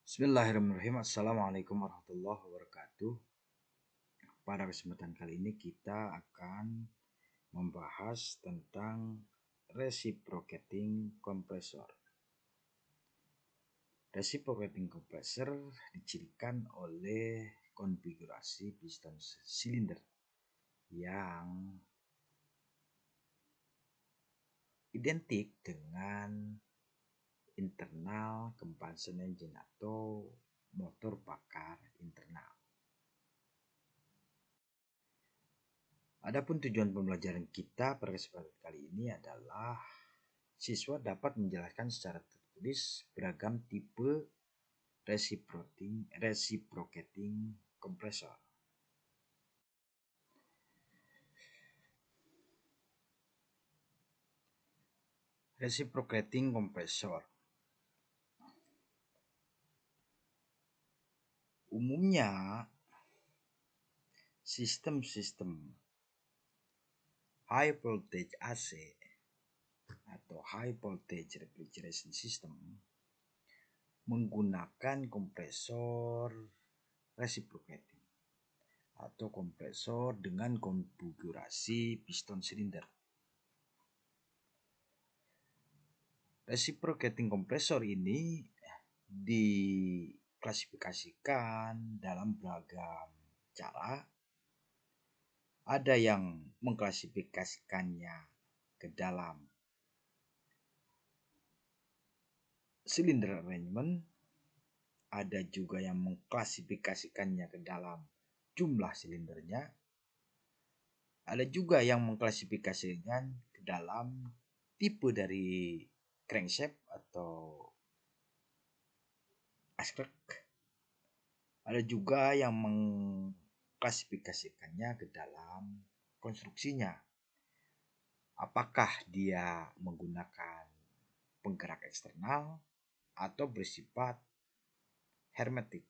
Bismillahirrahmanirrahim. Assalamualaikum warahmatullahi wabarakatuh. Pada kesempatan kali ini kita akan membahas tentang reciprocating compressor. Reciprocating compressor dicirikan oleh konfigurasi piston silinder yang identik dengan internal combustion engine atau motor bakar internal. Adapun tujuan pembelajaran kita pada kesempatan kali ini adalah siswa dapat menjelaskan secara tertulis beragam tipe reciprocating compressor. Reciprocating compressor umumnya sistem-sistem high voltage AC atau high voltage refrigeration system menggunakan kompresor reciprocating atau kompresor dengan konfigurasi piston silinder. Reciprocating kompresor ini diklasifikasikan dalam beragam cara. Ada yang mengklasifikasikannya ke dalam cylinder arrangement, ada juga yang mengklasifikasikannya ke dalam jumlah silindernya, ada juga yang mengklasifikasikan ke dalam tipe dari crankshaft atau askrek, ada juga yang mengklasifikasikannya ke dalam konstruksinya. Apakah dia menggunakan penggerak eksternal atau bersifat hermetik.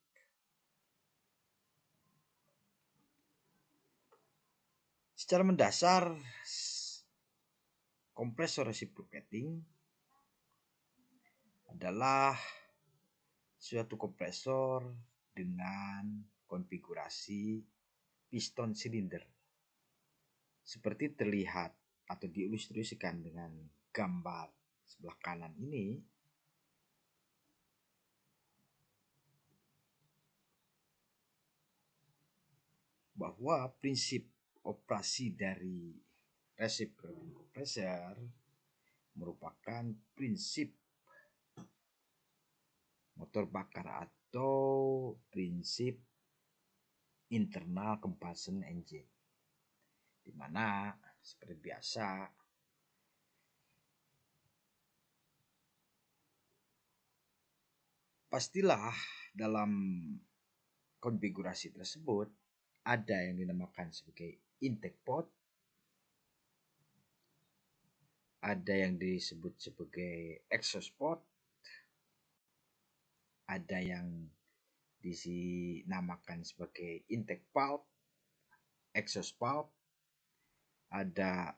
Secara mendasar, kompresor reciprocating adalah suatu kompresor dengan konfigurasi piston silinder seperti terlihat atau diilustrasikan dengan gambar sebelah kanan ini. Bahwa prinsip operasi dari reciprocating compressor merupakan prinsip motor bakar atau prinsip internal combustion engine, di mana seperti biasa pastilah dalam konfigurasi tersebut ada yang dinamakan sebagai intake port, ada yang disebut sebagai exhaust port, ada yang dinamakan sebagai intake valve, exhaust valve, ada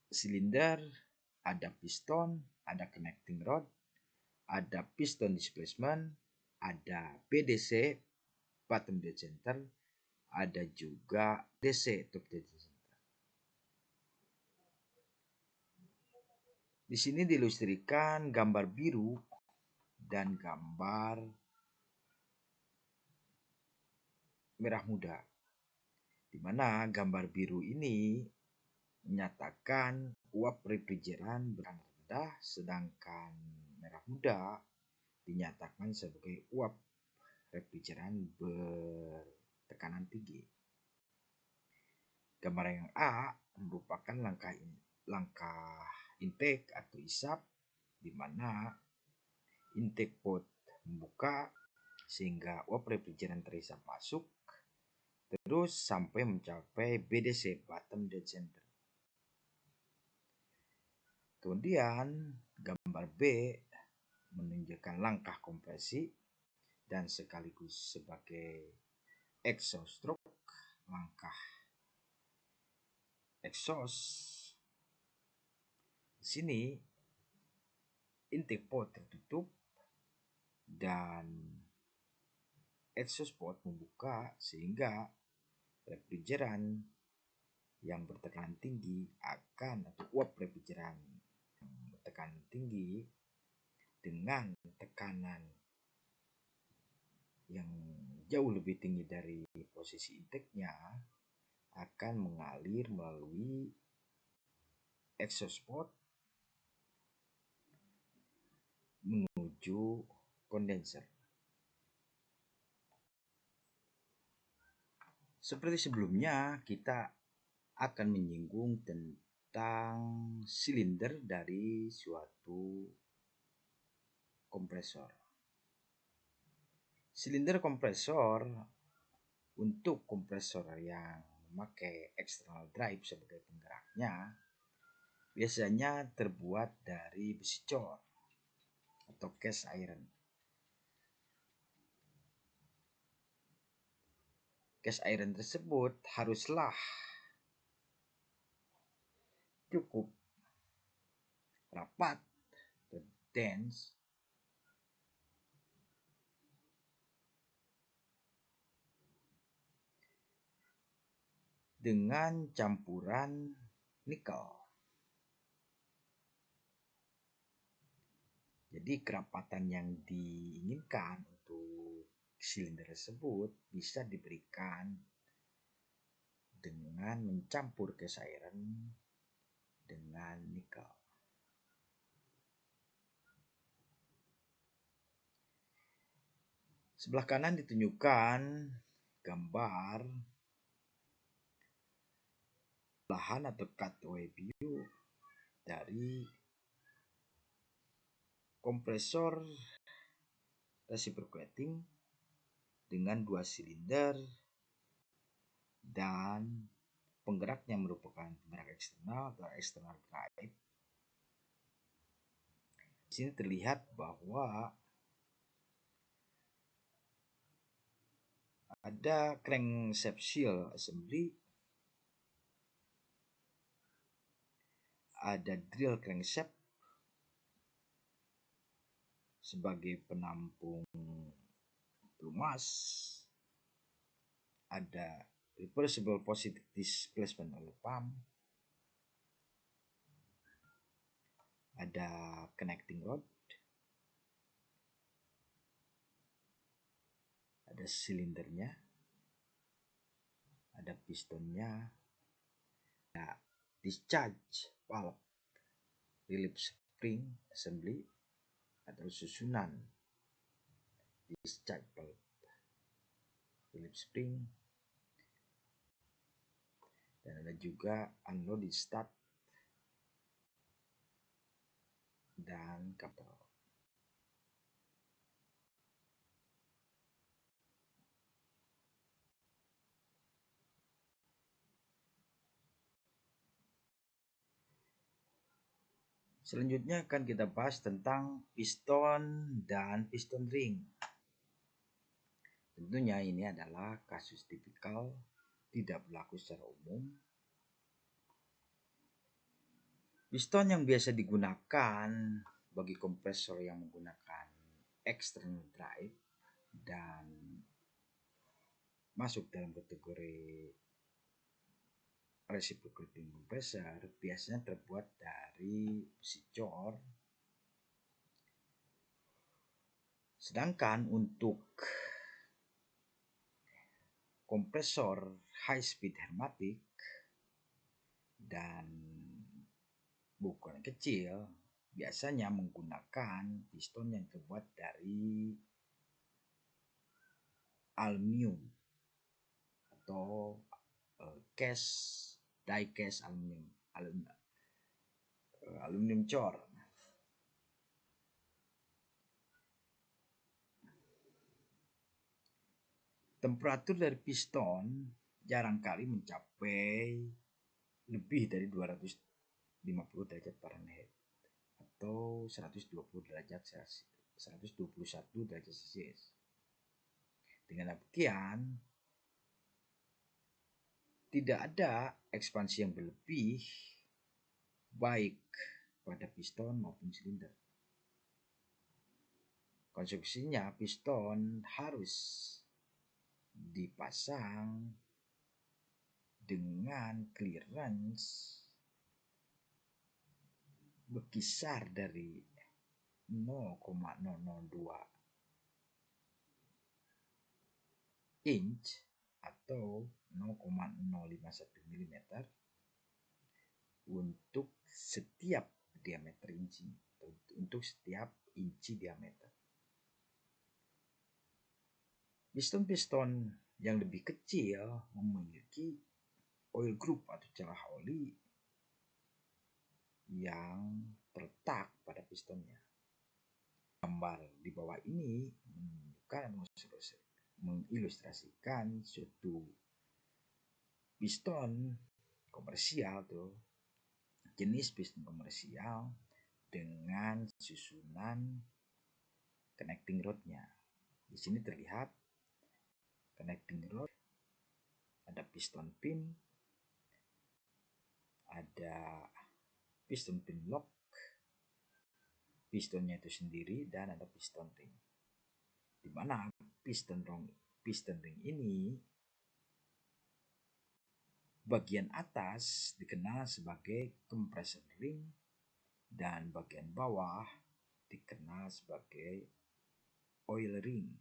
silinder, ada piston, ada connecting rod, ada piston displacement, ada BDC, bottom dead center, ada juga DC, top dead center. Di sini diilustrasikan gambar biru dan gambar merah muda, di mana gambar biru ini menyatakan uap refrigeran bertekanan rendah, sedangkan merah muda dinyatakan sebagai uap refrigeran bertekanan tinggi. Gambar yang A merupakan langkah intake atau isap, di mana intake port membuka sehingga uap refrigeran terisap masuk terus sampai mencapai BDC, bottom dead center. Kemudian gambar B menunjukkan langkah kompresi dan sekaligus sebagai exhaust stroke, langkah exhaust. Di sini intake port tertutup dan exhaust port membuka sehingga refrigeran yang bertekanan tinggi atau uap refrigeran yang bertekanan tinggi dengan tekanan yang jauh lebih tinggi dari posisi intake-nya akan mengalir melalui exhaust port menuju kondenser. Seperti sebelumnya, kita akan menyinggung tentang silinder dari suatu kompresor. Silinder kompresor untuk kompresor yang memakai external drive sebagai penggeraknya biasanya terbuat dari besi cor atau cast iron. Cast iron tersebut haruslah cukup rapat dan dense dengan campuran nikel. Jadi kerapatan yang diinginkan untuk silinder tersebut bisa diberikan dengan mencampur cast iron dengan nikel. Sebelah kanan ditunjukkan gambar lahan atau cutaway view dari kompresor reciprocating dengan 2 silinder dan penggeraknya merupakan penggerak eksternal atau external drive. Di sini terlihat bahwa ada crankshaft seal assembly, ada drill crankshaft sebagai penampung pelumas, ada reversible positive displacement oil pump, ada connecting rod, ada silindernya, ada pistonnya, ada discharge valve, relief spring assembly atau susunan discharge valve, relief spring, dan ada juga unloading stud dan kapal. Selanjutnya akan kita bahas tentang piston dan piston ring. Tentunya ini adalah kasus tipikal, tidak berlaku secara umum. Piston yang biasa digunakan bagi kompresor yang menggunakan external drive dan masuk dalam kategori reciprocating compressor biasanya terbuat dari besi cor. Sedangkan untuk kompresor high speed hermetic dan ukuran kecil biasanya menggunakan piston yang terbuat dari aluminium atau die cast aluminium cor. Temperatur dari piston jarangkali mencapai lebih dari 250 derajat Fahrenheit atau 121 derajat Celcius. Dengan demikian, tidak ada ekspansi yang berlebih baik pada piston maupun silinder. Konstruksinya piston harus dipasang dengan clearance berkisar dari 0,002 inch atau 0,051 mm untuk setiap diameter inci, untuk setiap inci diameter. Piston-piston yang lebih kecil memiliki oil group atau celah oli yang terletak pada pistonnya. Gambar di bawah ini menunjukkan, mengilustrasikan suatu piston komersial tuh, jenis piston komersial dengan susunan connecting rodnya. Di sini terlihat connecting rod, ada piston pin, ada piston pin lock, pistonnya itu sendiri, dan ada piston ring. Di mana piston ring ini bagian atas dikenal sebagai compressor ring dan bagian bawah dikenal sebagai oil ring.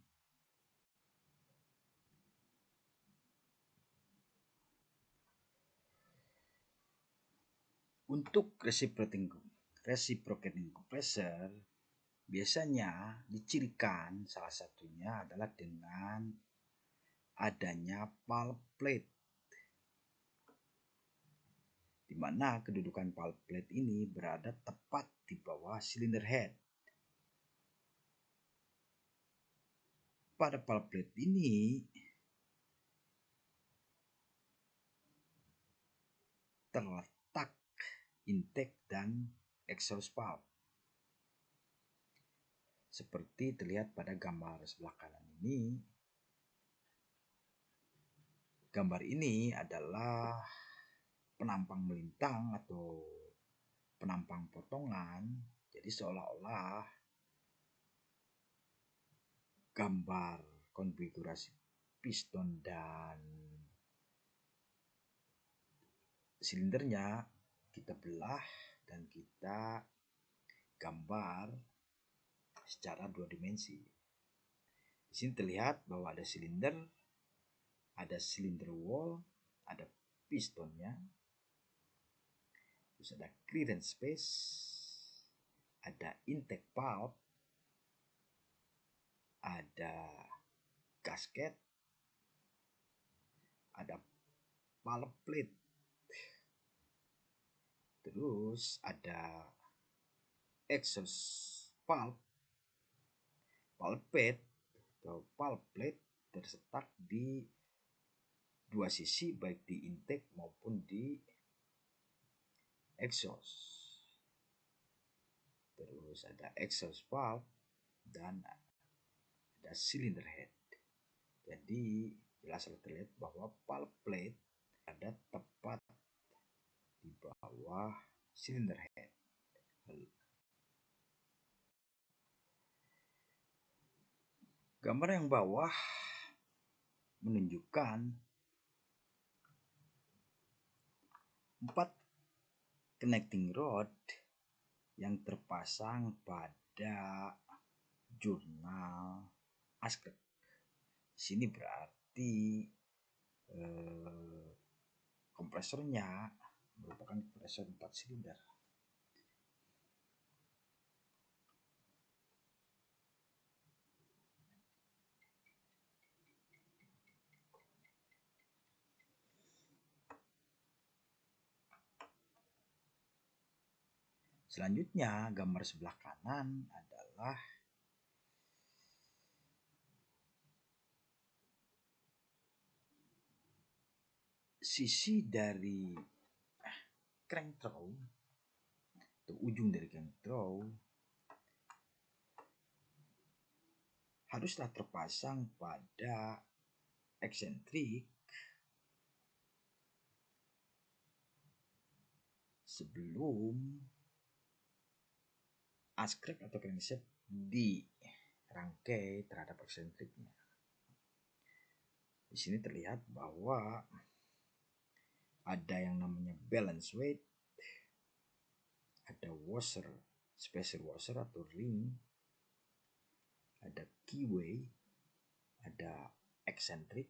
Untuk reciprocating compressor biasanya dicirikan, salah satunya adalah dengan adanya pulp plate, di mana kedudukan pulp plate ini berada tepat di bawah cylinder head. Pada pulp plate ini terletak intake dan exhaust valve. Seperti terlihat pada gambar sebelah kanan ini. Gambar ini adalah penampang melintang atau penampang potongan. Jadi seolah-olah gambar konfigurasi piston dan silindernya kita belah dan kita gambar secara dua dimensi. Di sini terlihat bahwa ada silinder wall, ada pistonnya, terus ada clearance space, ada intake valve, ada gasket, ada pulp plate, terus ada exhaust valve. Pulp plate atau pulp plate terletak di dua sisi, baik di intake maupun di exhaust. Terus ada exhaust valve dan ada cylinder head. Jadi jelas terlihat bahwa pulp plate ada tepat di bawah cylinder head. Gambar yang bawah menunjukkan 4 connecting rod yang terpasang pada jurnal Askrek. Di sini berarti kompresornya merupakan kompresor 4 silinder. Selanjutnya, gambar sebelah kanan adalah sisi dari crank throw atau ujung dari crank throw haruslah terpasang pada eksentrik sebelum askrek atau crankshaft dirangkai terhadap eksentriknya. Di sini terlihat bahwa ada yang namanya balance weight, ada washer, special washer atau ring, ada keyway, ada eccentric,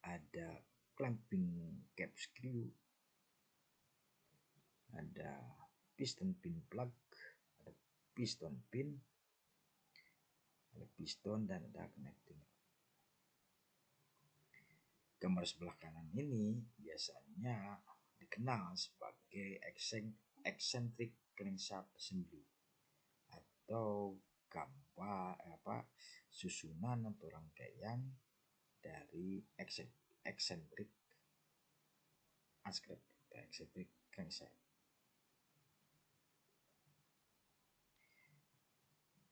ada clamping cap screw, ada piston pin plug, ada piston pin, ada piston, dan ada connecting. Gambar sebelah kanan ini biasanya dikenal sebagai eccentric crankshaft assembly atau gambar susunan atau rangkaian dari eccentric crankshaft.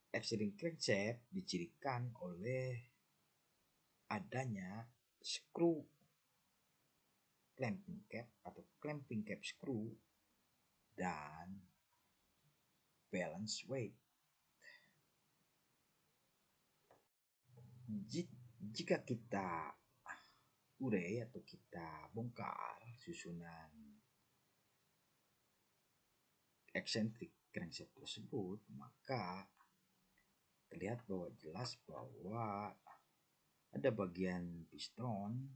Eccentric crankshaft dicirikan oleh adanya screw clamping cap atau clamping cap screw dan balance weight. Jika kita urai atau kita bongkar susunan eccentric crankshaft tersebut, maka terlihat bahwa jelas bahwa ada bagian piston,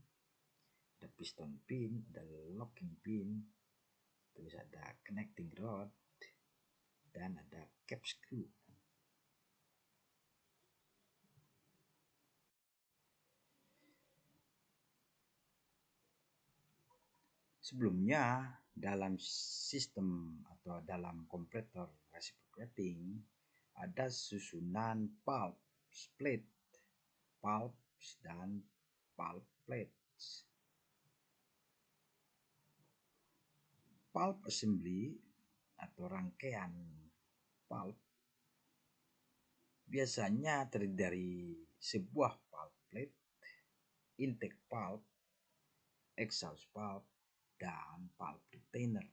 ada piston pin, ada locking pin, terus ada connecting rod, dan ada cap screw. Sebelumnya dalam sistem atau dalam kompletor reciprocating ada susunan pulse plate, pulse dan pulse plates. Pulp assembly atau rangkaian pulp biasanya terdiri dari sebuah pulp plate, intake pulp, exhaust pulp, dan pulp retainer.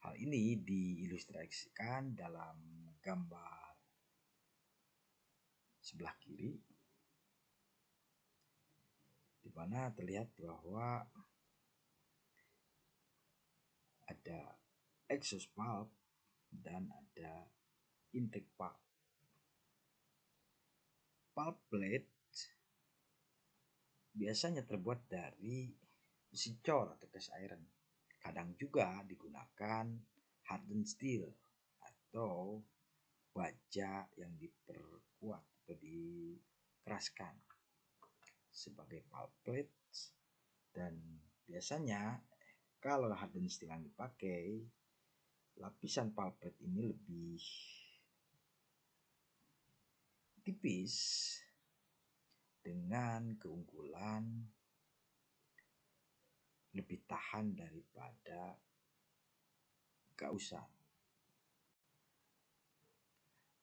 Hal ini diilustrasikan dalam gambar sebelah kiri, di mana terlihat bahwa ada exhaust pulp dan ada intake pulp. Pulp plate biasanya terbuat dari besi cor atau cast iron. Kadang juga digunakan hardened steel atau baja yang diperkuat atau dikeraskan sebagai pulp plates. Dan biasanya kalau hardened steel yang dipakai, lapisan pulp plate ini lebih tipis dengan keunggulan lebih tahan daripada kausan.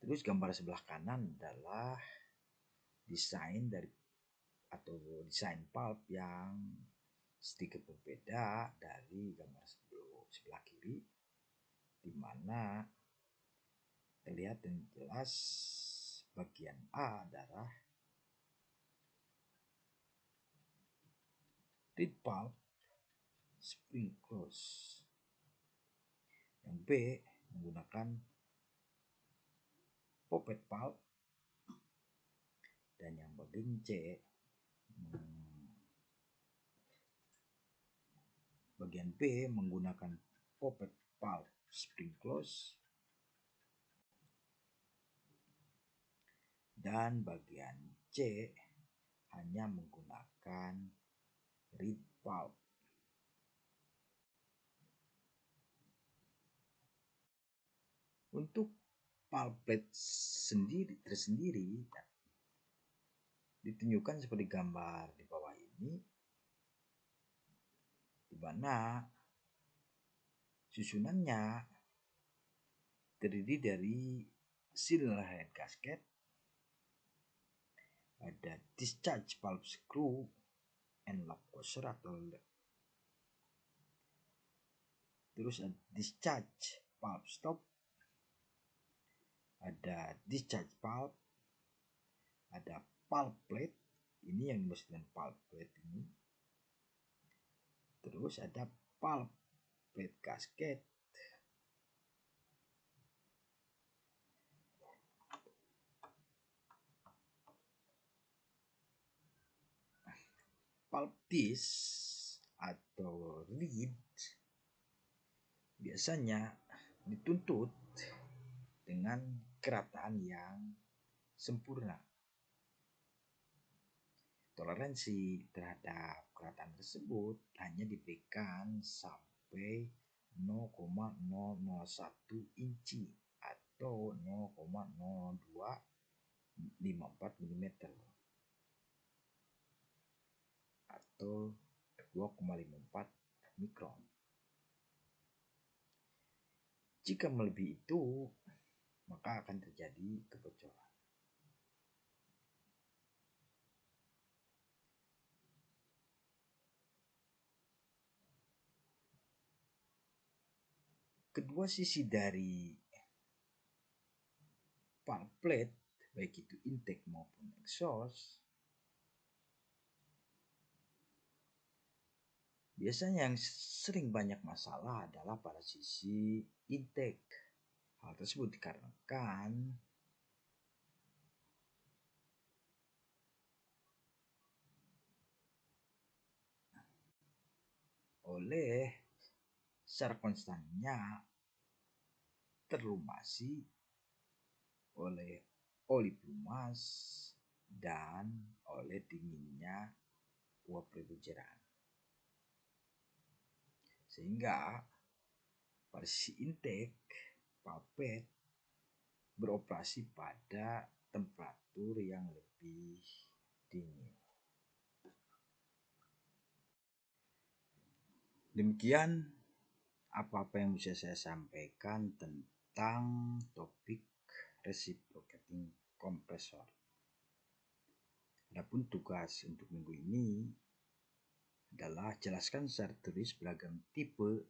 Terus gambar sebelah kanan adalah desain pulp yang sedikit berbeda dari gambar sebelah kiri, di mana terlihat dengan jelas bagian A adalah reed pulp spring close, yang B menggunakan poppet pulp, dan yang bagian C bagian B menggunakan poppet pulp spring close, dan bagian C hanya menggunakan reed pulp. Untuk pulp plate tersendiri ditunjukkan seperti gambar di bawah ini, di mana susunannya terdiri dari cylinder head gasket, ada discharge pulp screw and lock washer atau terus ada discharge pulp stop, ada discharge pulp, ada pulp plate, ini yang dimaksud dengan pulp plate ini. Terus ada pulp plate gasket. Pulp disc atau reed biasanya dituntut dengan kerataan yang sempurna. Toleransi terhadap kerataan tersebut hanya diberikan sampai 0,001 inci atau 0,0254 mm atau 2,54 mikron. Jika melebihi itu, maka akan terjadi kebocoran. Kedua sisi dari pulp plate, baik itu intake maupun exhaust, biasanya yang sering banyak masalah adalah pada sisi intake. Hal tersebut dikarenakan oleh secara konstannya terlumasi oleh oli pelumas dan oleh dinginnya uap refrigeran. Sehingga pada sisi intake, pulp plate beroperasi pada temperatur yang lebih dingin. Demikian apa-apa yang bisa saya sampaikan tentang topik reciprocating kompresor. Adapun tugas untuk minggu ini adalah jelaskan secara tertulis beragam tipe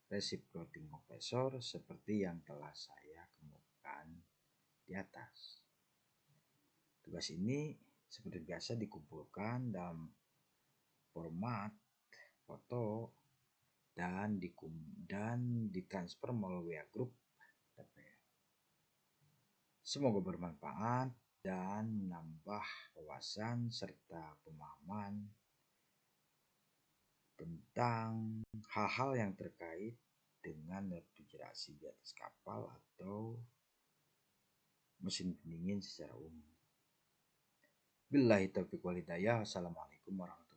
reciprocating kompresor seperti yang telah saya kemukakan di atas. Tugas ini seperti biasa dikumpulkan dalam format foto dan ditransfer melalui grup TPR. Semoga bermanfaat dan menambah wawasan serta pemahaman tentang hal-hal yang terkait dengan refrigerasi di atas kapal atau mesin pendingin secara umum. Billahi taufiq wal hidayah. Assalamualaikum warahmatullahi wabarakatuh.